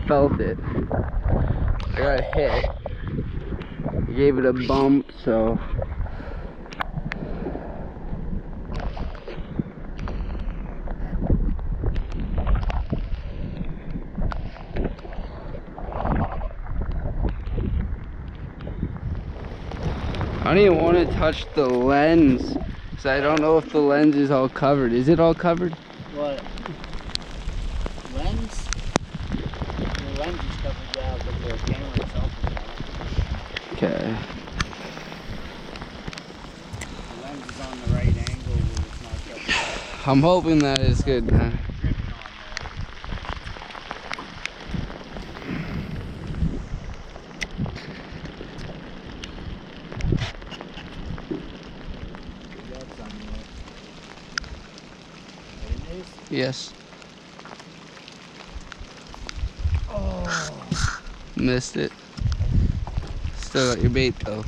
felt it. I got hit. I gave it a bump, so. I don't even want to touch the lens, because I don't know if the lens is all covered. Is it all covered? What? Lens? The lens is covered, yeah, but the camera itself is not. Okay. The lens is on the right angle where it's not covered. I'm hoping that is good, huh? Yes. Oh. Missed it. Still got your bait though.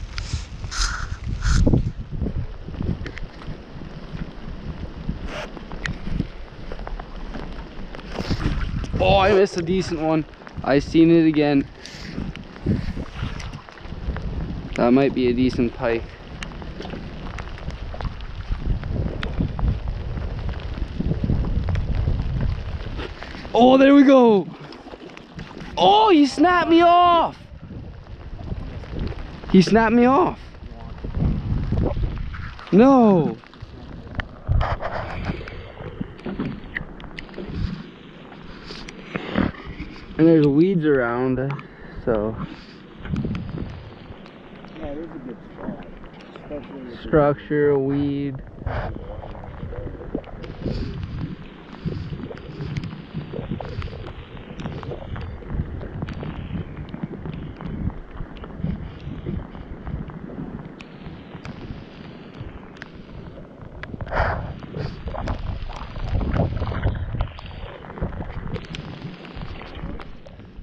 Oh, I missed a decent one. I seen it again. That might be a decent pike. Oh, there we go. Oh, he snapped me off. He snapped me off. No. And there's weeds around, so. Yeah, it is a good spot. Especially with Structure, weed.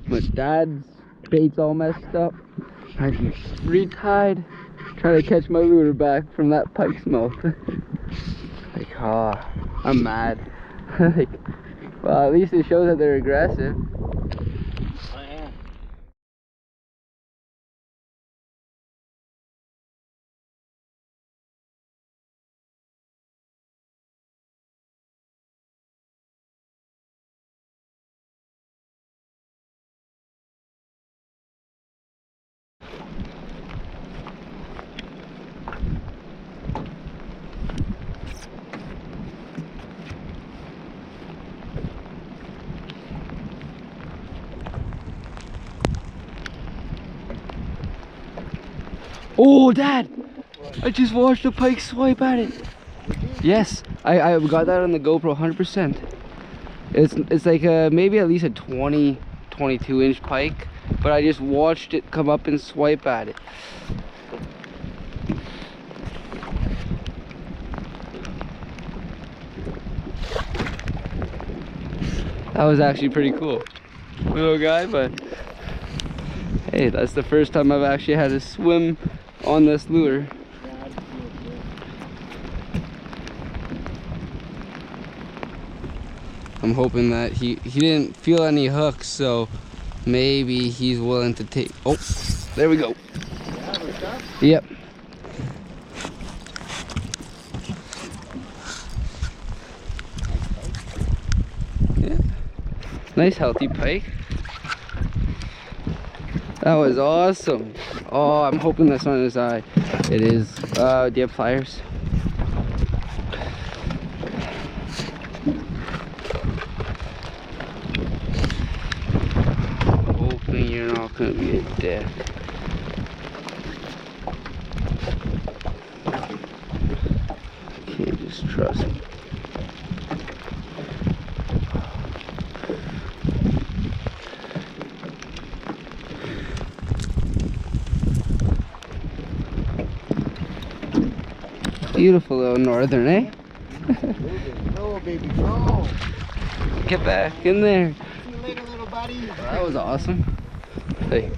My dad's bait's all messed up. I just retied, trying to catch my lure back from that pike's mouth. Like, oh, I'm mad. Like, well, at least it shows that they're aggressive. Oh, yeah. Oh, Dad! I just watched a pike swipe at it. Yes, I got that on the GoPro 100%. It's like maybe at least a 22 inch pike, but I just watched it come up and swipe at it. That was actually pretty cool. Little guy, but hey, that's the first time I've actually had to swim on this lure. I'm hoping that he didn't feel any hooks, so maybe he's willing to take. Oh, there we go. Yep. Yeah. Nice healthy pike. That was awesome. Oh, I'm hoping that's on his eye. It is. Do you have pliers? Hoping you're not gonna be a dick. Can't just trust me. Beautiful little northern, eh? Go, baby, go. Get back in there. See you later, little buddy. Well, that was awesome. Hey,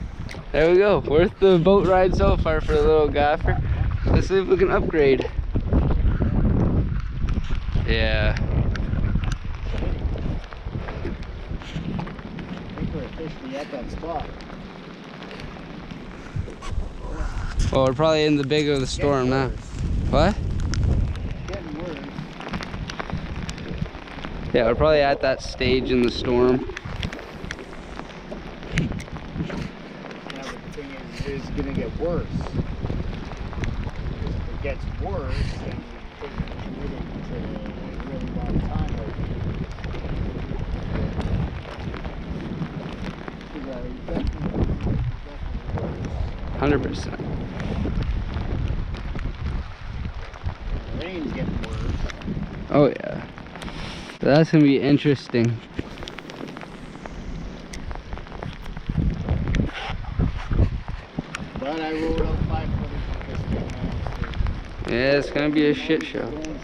there we go. Worth the boat ride so far for the little gaffer. Let's see if we can upgrade. Yeah. Mercury. officially at that spot. Well, we're probably in the big of the storm now. What? Getting worse. Yeah, we're probably at that stage in the storm. Yeah, but the thing is, it's gonna get worse. Because if it gets worse, then you're committed to a really long time over here. Definitely 100%. the rain's getting worse. Oh yeah. That's gonna be interesting. But I rolled out 5 footers with this thing, man. Yeah, it's gonna be a shit show. Going